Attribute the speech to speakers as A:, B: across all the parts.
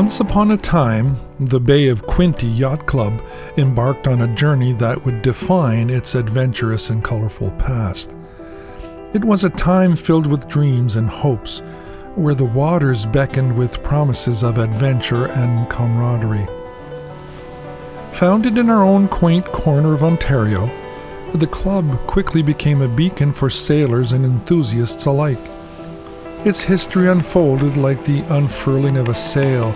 A: Once upon a time, the Bay of Quinte Yacht Club embarked on a journey that would define its adventurous and colorful past. It was a time filled with dreams and hopes, where the waters beckoned with promises of adventure and camaraderie. Founded in our own quaint corner of Ontario, the club quickly became a beacon for sailors and enthusiasts alike. Its history unfolded like the unfurling of a sail,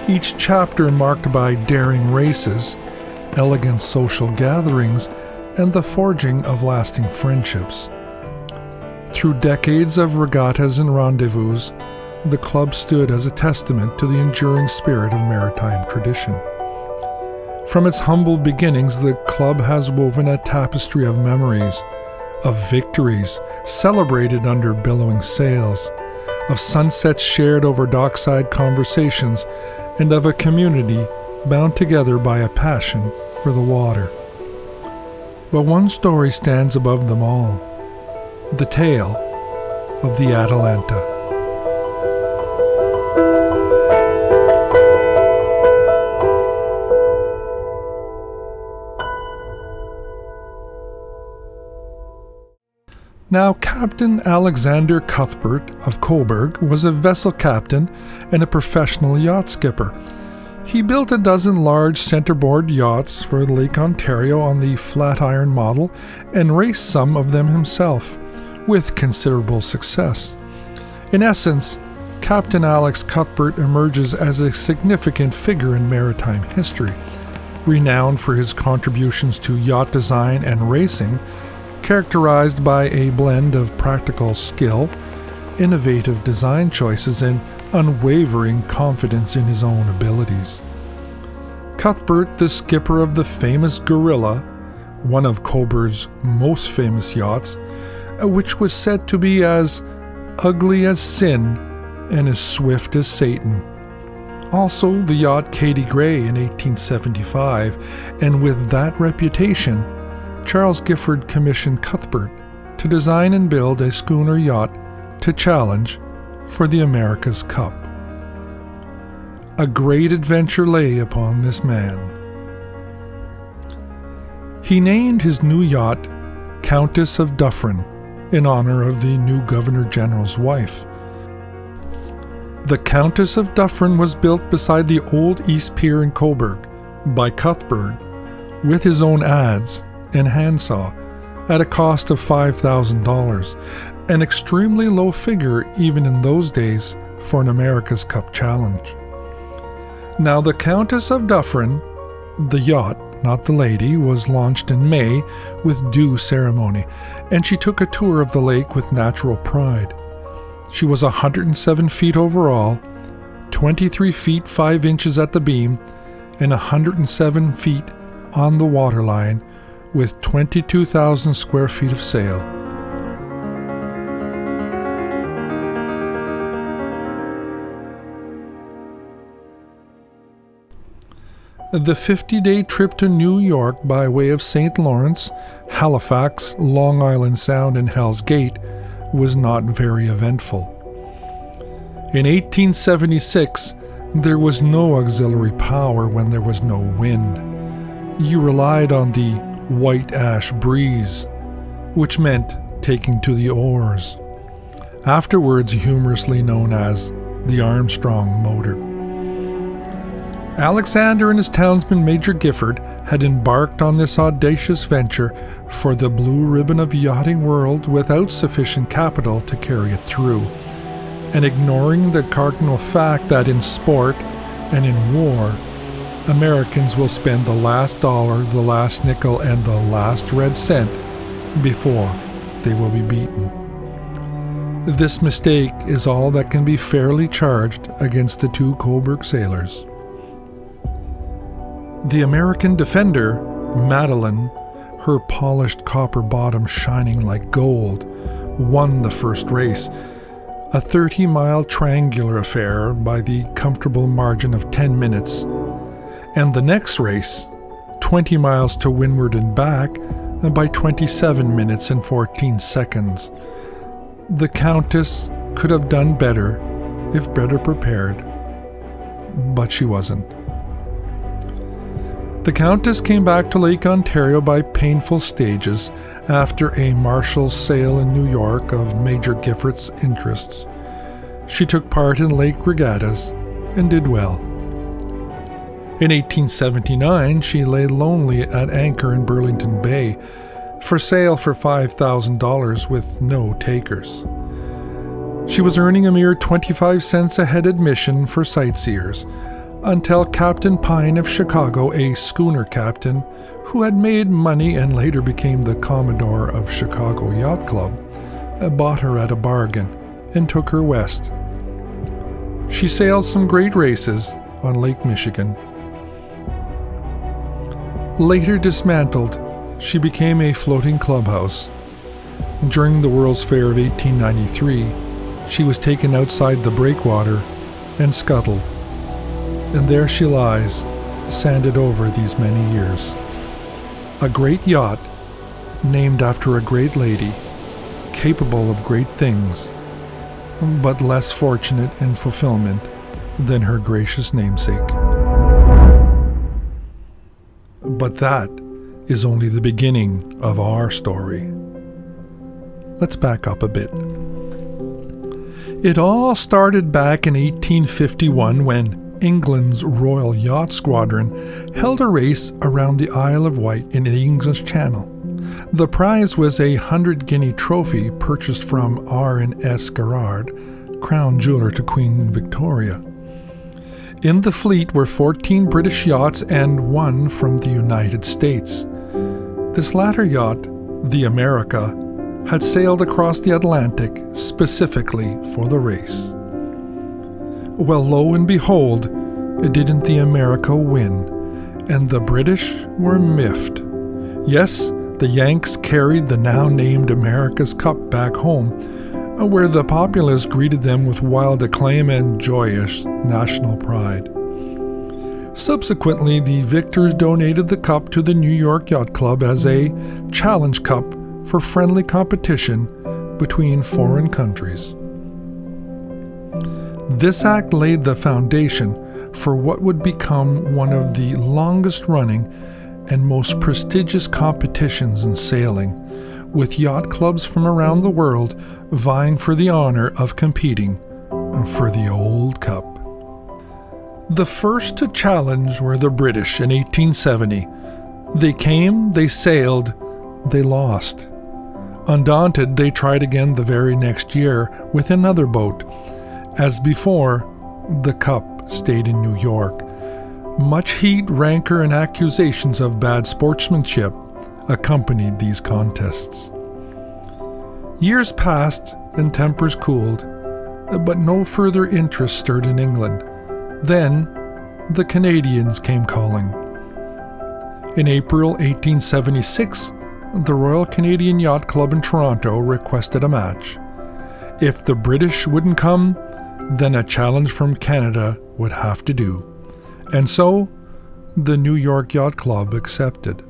A: each chapter marked by daring races, elegant social gatherings, and the forging of lasting friendships. Through decades of regattas and rendezvous, the club stood as a testament to the enduring spirit of maritime tradition. From its humble beginnings, the club has woven a tapestry of memories, of victories celebrated under billowing sails, of sunsets shared over dockside conversations, and of a community bound together by a passion for the water. But one story stands above them all: the tale of the Atalanta. Now, Captain Alexander Cuthbert of Coburg was a vessel captain and a professional yacht skipper. He built a dozen large centerboard yachts for Lake Ontario on the Flatiron model and raced some of them himself, with considerable success. In essence, Captain Alex Cuthbert emerges as a significant figure in maritime history, renowned for his contributions to yacht design and racing, characterized by a blend of practical skill, innovative design choices, and unwavering confidence in his own abilities. Cuthbert, the skipper of the famous Gorilla, one of Coburg's most famous yachts, which was said to be as ugly as sin and as swift as Satan. Also the yacht Katie Gray in 1875, and with that reputation, Charles Gifford commissioned Cuthbert to design and build a schooner yacht to challenge for the America's Cup. A great adventure lay upon this man. He named his new yacht Countess of Dufferin in honor of the new Governor General's wife. The Countess of Dufferin was built beside the old East Pier in Coburg by Cuthbert with his own adze and handsaw at a cost of $5,000, an extremely low figure even in those days for an America's Cup challenge. Now, the Countess of Dufferin, the yacht, not the lady, was launched in May with due ceremony, and she took a tour of the lake with natural pride. She was 107 feet overall, 23 feet 5 inches at the beam, and 107 feet on the waterline, with 22,000 square feet of sail. The 50-day trip to New York by way of St. Lawrence, Halifax, Long Island Sound, and Hell's Gate was not very eventful. In 1876, there was no auxiliary power when there was no wind. You relied on the white ash breeze, which meant taking to the oars, afterwards humorously known as the Armstrong motor. Alexander and his townsman Major Gifford had embarked on this audacious venture for the blue ribbon of yachting world without sufficient capital to carry it through, and ignoring the cardinal fact that in sport and in war, Americans will spend the last dollar, the last nickel, and the last red cent before they will be beaten. This mistake is all that can be fairly charged against the two Coburg sailors. The American defender, Madeline, her polished copper bottom shining like gold, won the first race, a 30-mile triangular affair by the comfortable margin of 10 minutes, and the next race, 20 miles to windward and back, by 27 minutes and 14 seconds. The Countess could have done better if better prepared, but she wasn't. The Countess came back to Lake Ontario by painful stages after a marshal's sale in New York of Major Giffords' interests. She took part in lake regattas and did well. In 1879, she lay lonely at anchor in Burlington Bay, for sale for $5,000 with no takers. She was earning a mere 25 cents a head admission for sightseers, until Captain Pine of Chicago, a schooner captain who had made money and later became the Commodore of Chicago Yacht Club, bought her at a bargain and took her west. She sailed some great races on Lake Michigan. Later dismantled, she became a floating clubhouse. During the World's Fair of 1893, she was taken outside the breakwater and scuttled. And there she lies, sanded over these many years. A great yacht, named after a great lady, capable of great things, but less fortunate in fulfillment than her gracious namesake. But that is only the beginning of our story. Let's back up a bit. It all started back in 1851 when England's Royal Yacht Squadron held a race around the Isle of Wight in the English Channel. The prize was a 100-guinea trophy purchased from R&S Garrard, crown jeweler to Queen Victoria. In the fleet were 14 British yachts and one from the United States. This latter yacht, the America, had sailed across the Atlantic specifically for the race. Well, lo and behold, didn't the America win, and the British were miffed. Yes, the Yanks carried the now-named America's Cup back home, where the populace greeted them with wild acclaim and joyous national pride. Subsequently, the victors donated the cup to the New York Yacht Club as a challenge cup for friendly competition between foreign countries. This act laid the foundation for what would become one of the longest-running and most prestigious competitions in sailing, with yacht clubs from around the world vying for the honor of competing for the Old Cup. The first to challenge were the British in 1870. They came, they sailed, they lost. Undaunted, they tried again the very next year with another boat. As before, the Cup stayed in New York. Much heat, rancor, and accusations of bad sportsmanship accompanied these contests. Years passed and tempers cooled, but no further interest stirred in England. Then, the Canadians came calling. In April 1876, the Royal Canadian Yacht Club in Toronto requested a match. If the British wouldn't come, then a challenge from Canada would have to do. And so, the New York Yacht Club accepted.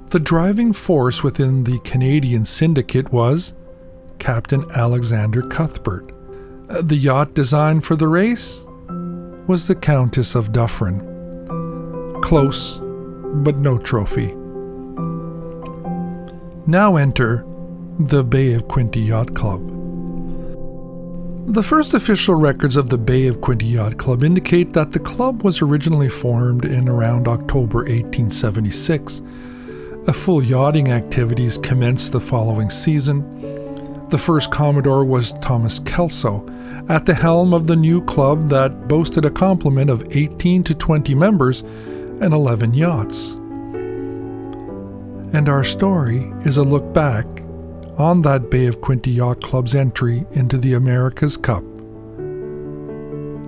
A: The driving force within the Canadian syndicate was Captain Alexander Cuthbert. The yacht designed for the race was the Countess of Dufferin. Close, but no trophy. Now enter the Bay of Quinte Yacht Club. The first official records of the Bay of Quinte Yacht Club indicate that the club was originally formed in around October 1876. Full yachting activities commenced the following season. The first Commodore was Thomas Kelso, at the helm of the new club that boasted a complement of 18 to 20 members and 11 yachts. And our story is a look back on that Bay of Quinte Yacht Club's entry into the America's Cup,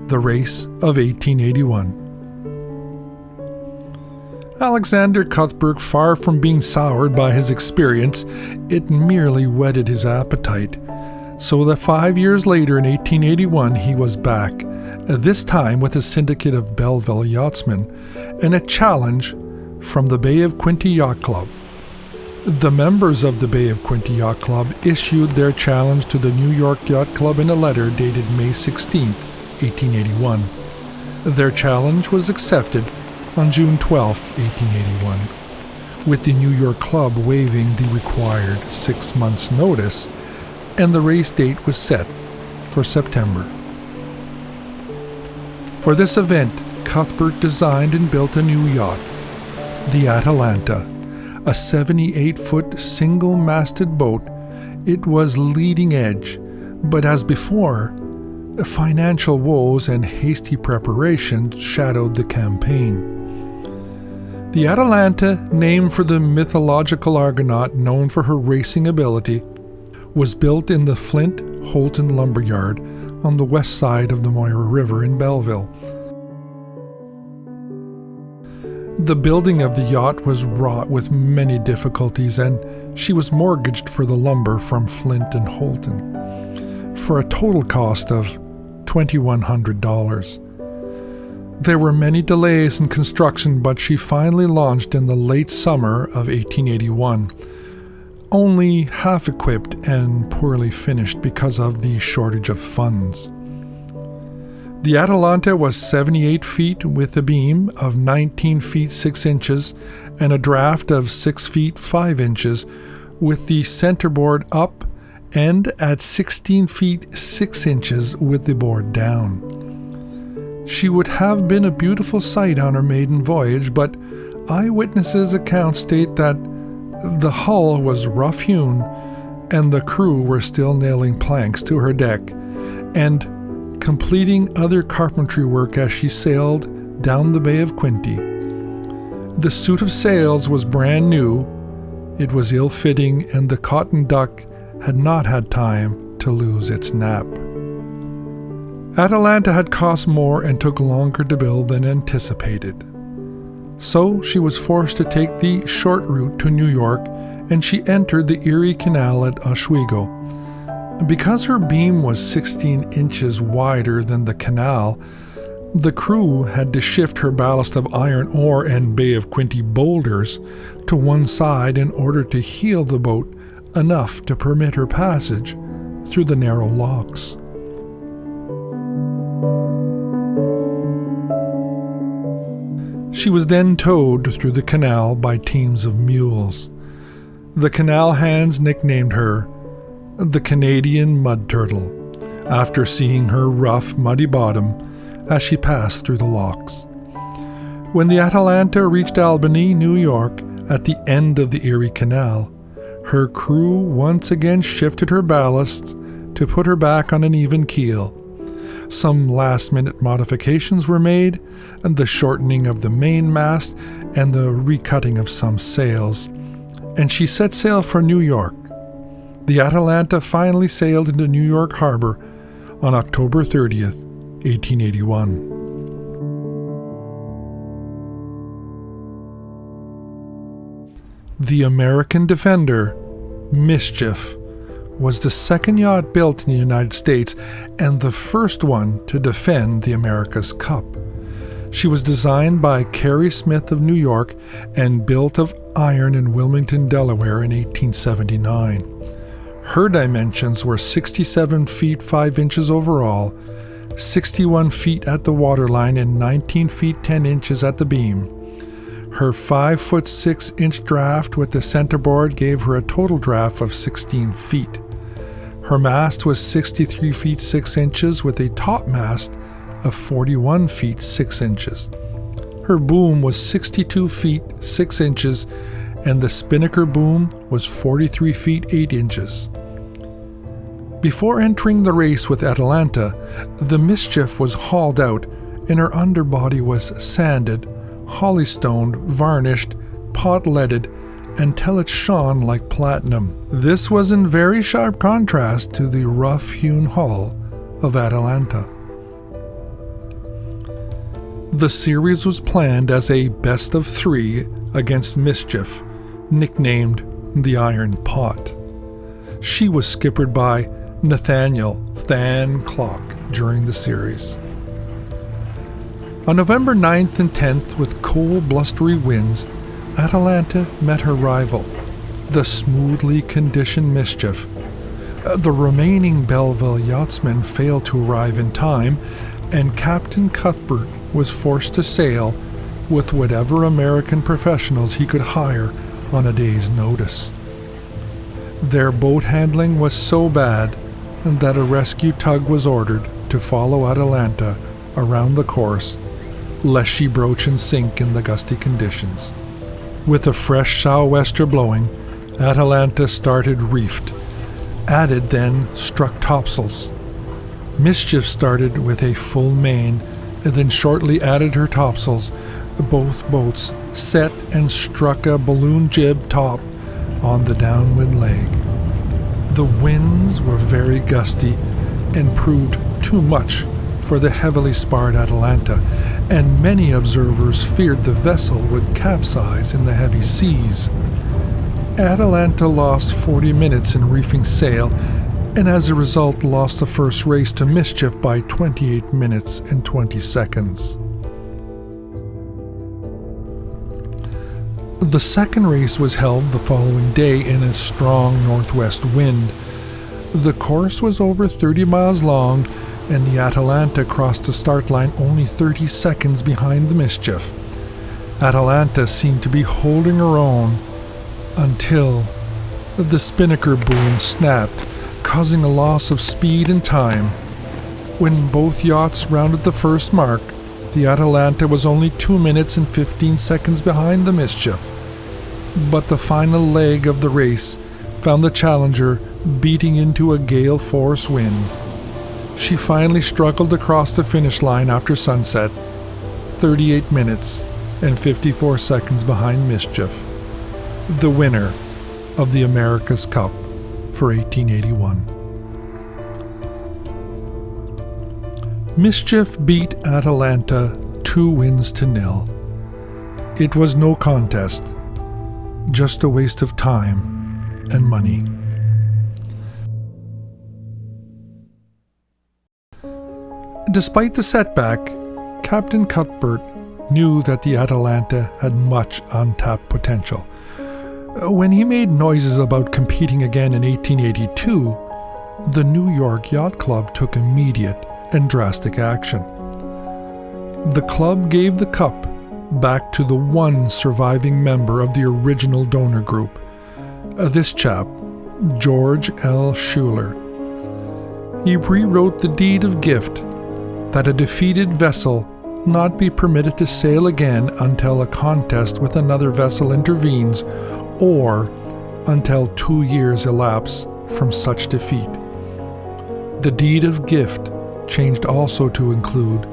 A: the race of 1881. Alexander Cuthbert, far from being soured by his experience, it merely whetted his appetite, so that 5 years later in 1881 he was back, this time with a syndicate of Belleville yachtsmen, and a challenge from the Bay of Quinte Yacht Club. The members of the Bay of Quinte Yacht Club issued their challenge to the New York Yacht Club in a letter dated May 16, 1881. Their challenge was accepted on June 12, 1881, with the New York Club waiving the required 6 months' notice, and the race date was set for September. For this event, Cuthbert designed and built a new yacht, the Atalanta, a 78-foot single-masted boat. It was leading edge, but as before, financial woes and hasty preparation shadowed the campaign. The Atalanta, named for the mythological Argonaut known for her racing ability, was built in the Flint Holton Lumberyard on the west side of the Moira River in Belleville. The building of the yacht was wrought with many difficulties, and she was mortgaged for the lumber from Flint and Holton for a total cost of $2,100. There were many delays in construction, but she finally launched in the late summer of 1881, only half-equipped and poorly finished because of the shortage of funds. The Atalanta was 78 feet with a beam of 19 feet 6 inches and a draft of 6 feet 5 inches, with the centerboard up, and at 16 feet 6 inches with the board down. She would have been a beautiful sight on her maiden voyage, but eyewitnesses' accounts state that the hull was rough-hewn and the crew were still nailing planks to her deck and completing other carpentry work as she sailed down the Bay of Quinte. The suit of sails was brand new, it was ill-fitting, and the cotton duck had not had time to lose its nap. Atalanta had cost more and took longer to build than anticipated. So she was forced to take the short route to New York, and she entered the Erie Canal at Oswego. Because her beam was 16 inches wider than the canal, the crew had to shift her ballast of iron ore and Bay of Quinte boulders to one side in order to heel the boat enough to permit her passage through the narrow locks. She was then towed through the canal by teams of mules. The canal hands nicknamed her the Canadian Mud Turtle, after seeing her rough, muddy bottom as she passed through the locks. When the Atalanta reached Albany, New York, at the end of the Erie Canal, her crew once again shifted her ballast to put her back on an even keel. Some last-minute modifications were made, and the shortening of the mainmast and the recutting of some sails, and she set sail for New York. The Atalanta finally sailed into New York Harbor on October 30th, 1881. The American Defender, Mischief, was the second yacht built in the United States and the first one to defend the America's Cup. She was designed by Cary Smith of New York and built of iron in Wilmington, Delaware in 1879. Her dimensions were 67 feet 5 inches overall, 61 feet at the waterline and 19 feet 10 inches at the beam. Her 5 foot 6 inch draft with the centerboard gave her a total draft of 16 feet. Her mast was 63 feet 6 inches with a top mast of 41 feet 6 inches. Her boom was 62 feet 6 inches and the spinnaker boom was 43 feet 8 inches. Before entering the race with Atalanta, the Mischief was hauled out and her underbody was sanded, holystoned, varnished, pot-leaded, until it shone like platinum. This was in very sharp contrast to the rough-hewn hull of Atalanta. The series was planned as a best of 3 against Mischief, nicknamed the Iron Pot. She was skippered by Nathaniel Than Clock during the series. On November 9th and 10th, with cold, blustery winds, Atalanta met her rival, the smoothly conditioned Mischief. The remaining Belleville yachtsmen failed to arrive in time, and Captain Cuthbert was forced to sail with whatever American professionals he could hire on a day's notice. Their boat handling was so bad that a rescue tug was ordered to follow Atalanta around the course, lest she broach and sink in the gusty conditions. With a fresh sou'wester blowing, Atalanta started reefed. Added then struck topsails. Mischief started with a full main, and then shortly added her topsails. Both boats set and struck a balloon jib top on the downwind leg. The winds were very gusty and proved too much for the heavily sparred Atalanta, and many observers feared the vessel would capsize in the heavy seas. Atalanta lost 40 minutes in reefing sail, and as a result lost the first race to Mischief by 28 minutes and 20 seconds. The second race was held the following day in a strong northwest wind. The course was over 30 miles long, and the Atalanta crossed the start line only 30 seconds behind the Mischief. Atalanta seemed to be holding her own until the spinnaker boom snapped, causing a loss of speed and time. When both yachts rounded the first mark, the Atalanta was only 2 minutes and 15 seconds behind the Mischief. But the final leg of the race found the Challenger beating into a gale force wind. She finally struggled across the finish line after sunset, 38 minutes and 54 seconds behind Mischief, the winner of the America's Cup for 1881. Mischief beat Atalanta 2-0. It was no contest, just a waste of time and money. Despite the setback, Captain Cuthbert knew that the Atalanta had much untapped potential. When he made noises about competing again in 1882, the New York Yacht Club took immediate and drastic action. The club gave the cup back to the one surviving member of the original donor group, this chap, George L. Schuler. He rewrote the deed of gift that a defeated vessel not be permitted to sail again until a contest with another vessel intervenes, or until 2 years elapse from such defeat. The deed of gift changed also to include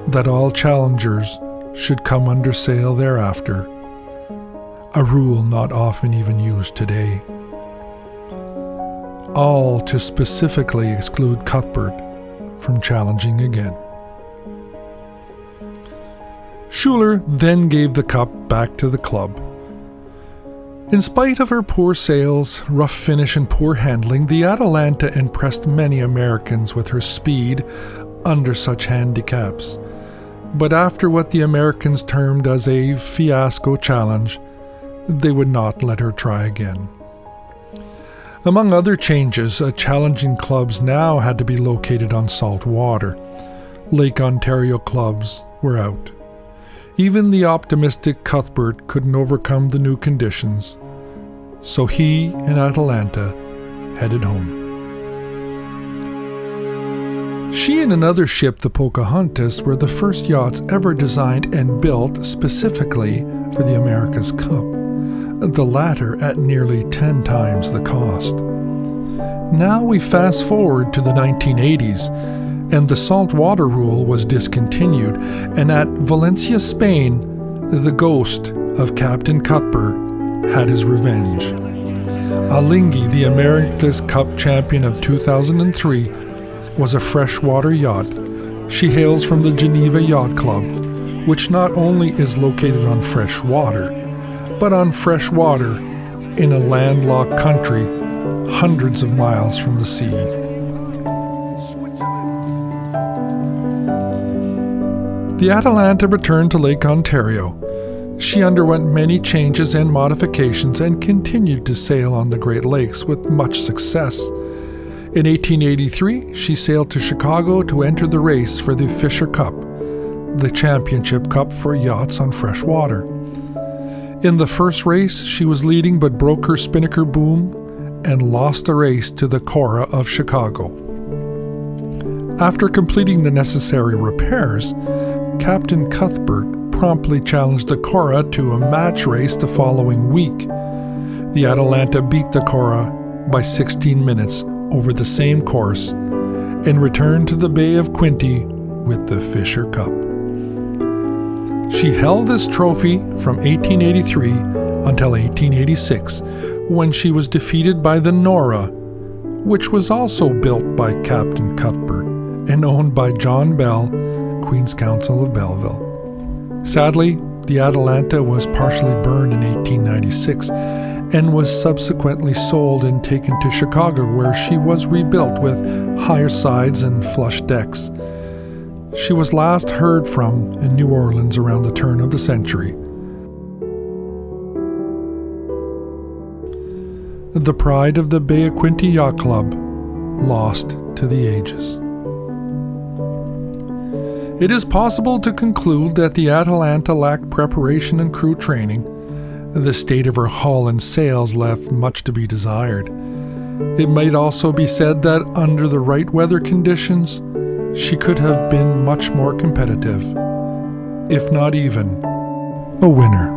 A: that all challengers should come under sail thereafter, a rule not often even used today. All to specifically exclude Cuthbert from challenging again. Schuler then gave the cup back to the club. In spite of her poor sails, rough finish, and poor handling, the Atalanta impressed many Americans with her speed under such handicaps. But after what the Americans termed as a fiasco challenge, they would not let her try again. Among other changes, challenging clubs now had to be located on salt water. Lake Ontario clubs were out. Even the optimistic Cuthbert couldn't overcome the new conditions, so he and Atalanta headed home. She and another ship, the Pocahontas, were the first yachts ever designed and built specifically for the America's Cup, the latter at nearly 10 times the cost. Now we fast forward to the 1980s, and the saltwater rule was discontinued, and at Valencia, Spain, the ghost of Captain Cuthbert had his revenge. Alinghi, the America's Cup champion of 2003, was a freshwater yacht. She hails from the Geneva Yacht Club, which not only is located on fresh water, but on fresh water in a landlocked country hundreds of miles from the sea. The Atalanta returned to Lake Ontario. She underwent many changes and modifications and continued to sail on the Great Lakes with much success. In 1883, she sailed to Chicago to enter the race for the Fisher Cup. the championship cup for yachts on fresh water. In the first race, she was leading but broke her spinnaker boom and lost the race to the Cora of Chicago. After completing the necessary repairs, Captain Cuthbert promptly challenged the Cora to a match race the following week. The Atalanta beat the Cora by 16 minutes over the same course and returned to the Bay of Quinte with the Fisher Cup. She held this trophy from 1883 until 1886, when she was defeated by the Nora, which was also built by Captain Cuthbert and owned by John Bell, Queen's Counsel of Belleville. Sadly, the Atalanta was partially burned in 1896 and was subsequently sold and taken to Chicago, where she was rebuilt with higher sides and flush decks. She was last heard from in New Orleans around the turn of the century. The pride of the Bay of Quinte Yacht Club, lost to the ages. It is possible to conclude that the Atalanta lacked preparation and crew training. The state of her hull and sails left much to be desired. It might also be said that under the right weather conditions, she could have been much more competitive, if not even a winner.